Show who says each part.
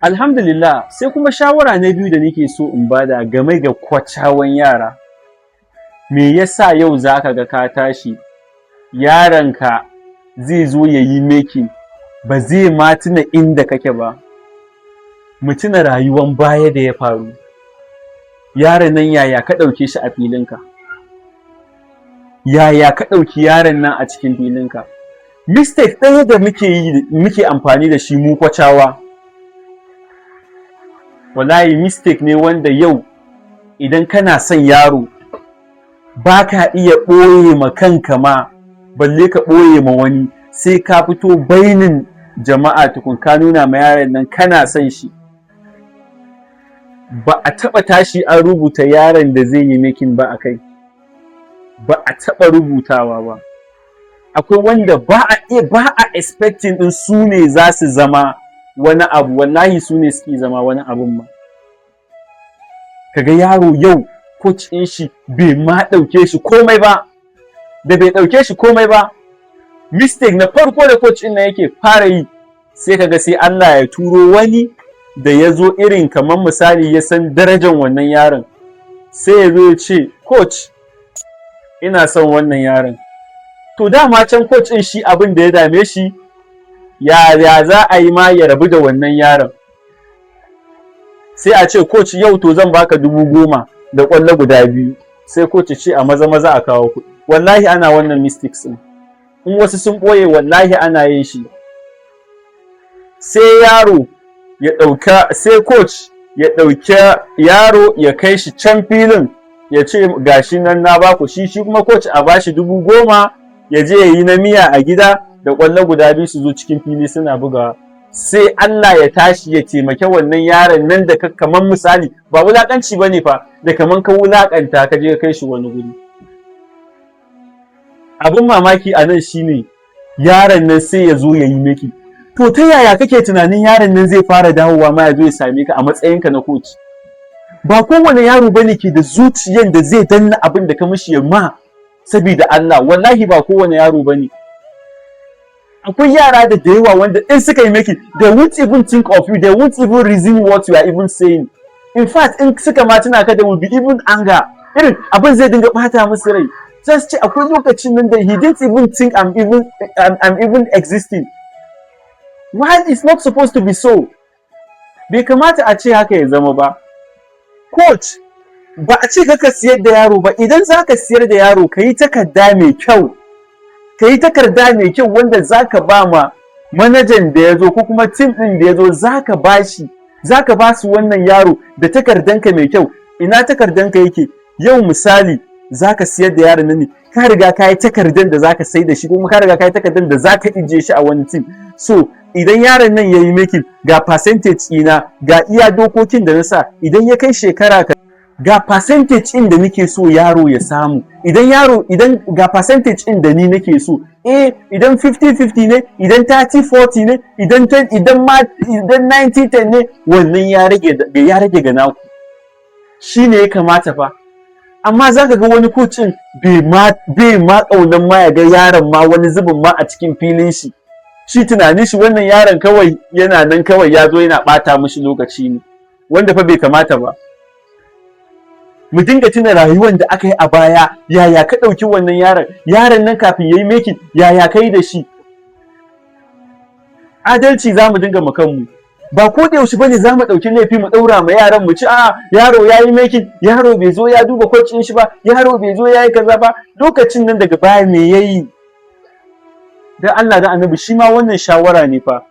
Speaker 1: Alhamdulillah, sai kuma shawara na biyu da nake so in bada game ga kwacawan yara. Me yasa yau zaka ga ka tashi yaronka zai zo ya yi making ba zai ma tuna inda kake ba, mu tuna rayuwan baya da ya faru. Yaron nan yaya ka ɗauke shi a filinka? Yaya ka ɗauki yaron nan a cikin filinka? Mistake ɗaya da muke amfani da shi mu kwacawa, wallahi mistake ne wanda yau idan kana son yaro ba ka iya ɓoye ma kanka ma, balle ka ɓoye ma wani, sai ka fito bainin jama'a tukun ka nuna ma yaron nan kana son shi. Ba a taɓa tashi an rubuta yaron da zai yi making ba a kai, ba a taɓa rubutawa ba. Akwai wanda ba a expecting ɗin su ne za su zama wani abu, wallahi su ne suke zama wani abun ma. Kaga yaro yau coach ɗin shi bai ma ɗauke shi komai ba, da bai ɗauke shi komai ba, mistake na farko da coach ɗin nan yake fara yi, sai kaga sai Allah ya turo wani da ya zo irin kamar misali ya san darajar wannan yaron, sai ya zo ya ce coach ina son wannan yaron. To dama can coach ɗin shi abin da ya dame shi ya za a yi ma ya rabu da wannan yaron. Sai a ce coach yau to zan baka 10,000 da ƙwallo guda 2, sai coach ce a maza a kawo kuɗi. Wallahi ana wannan mistakes ɗin, in wasu sun ɓoye wallahi ana yin shi. Sai yaro ya ɗauka, sai coach ya ɗauki yaro ya kai shi can filin ya ce gashi nan na baku shi kuma coach a bashi 10,000 ya je ya yi na miya a gida da ƙwallo guda 2 su zo cikin fili suna bugawa. Sai Allah ya tashi ya taimake wannan yaron nan da kaman misali ba wulaƙanci ba ne fa, da kaman ka wulaƙanta ka je ka kai shi wani guri. Abin mamaki a nan shine yaron nan sai ya zo ya yi miki. To ta yaya kake tunanin yaron nan zai fara dawowa ma ya zo ya same ka a matsayinka na coach? Ba kowane yaro bane ke da zuciyan da zai danna abin da ka mishi ya ma saboda Allah, wallahi ba kowane yaro bane. Akwai yara da yawa wanda in suka yi maki, they won't even think of you, they won't even reason what you are even saying. In fact, in suka ma tuna ka, there will be even anger. Irin abin zai dinga bata musu rai. Sai su ce akwai lokacin nan da he didn't even think I'm even existing. Why it's not supposed to be so? Bai kamata a ce haka ya zama ba. Coach, ba a ce ka siyar da yaro ba, idan za ka siyar da yaro ka yi takarda mai kyau. Ka yi takarda mai kyau wanda za ka ba ma manajan da ya zo ko kuma tim ɗin da ya zo, za ka ba su wannan yaro da takardanka mai kyau. Ina takardanka yake? Yau misali za ka siyar da yaron nan ne, ka riga ka yi takardan da za ka sai da shi, kuma ka riga ka yi takardan da za ka ijiye shi a wani tim. So idan yaron nan ya yi making, ga percentage ina, ga iya dokokin da na sa, idan ya kai shekara ka ga percentage ɗin da nake so yaro ya samu. Idan ga percentage ɗin da ni nake so, idan 50-50 ne, idan 30-40 ne, idan 90-10 ne, wannan ya rage ga naku. Shi ne ya kamata fa. Amma za ka ga wani coachin bai ma ƙaunan ma ya ga yaron ma wani zubin ma a cikin filin shi. Shi tunanin shi wannan yaron kawai yana nan kawai ya zo yana ɓata mishi lokaci ne, wanda fa bai kamata ba. Mu dinga tuna rayuwar da aka yi a baya, yaya ka ɗauki wannan yaron nan kafin ya yi making, yaya ka yi da shi. Adalci za mu dinga ma kanmu. Ba ko da yaushe bane za mu ɗauki laifi mu ɗaura ma yaran mu ci yaro ya yi making, yaro bai zo ya duba coach ɗin shi ba, yaro bai zo ya yi kaza ba, lokacin nan daga baya me ya yi. Dan Allah da Annabi, shi ma wannan shawara ne fa.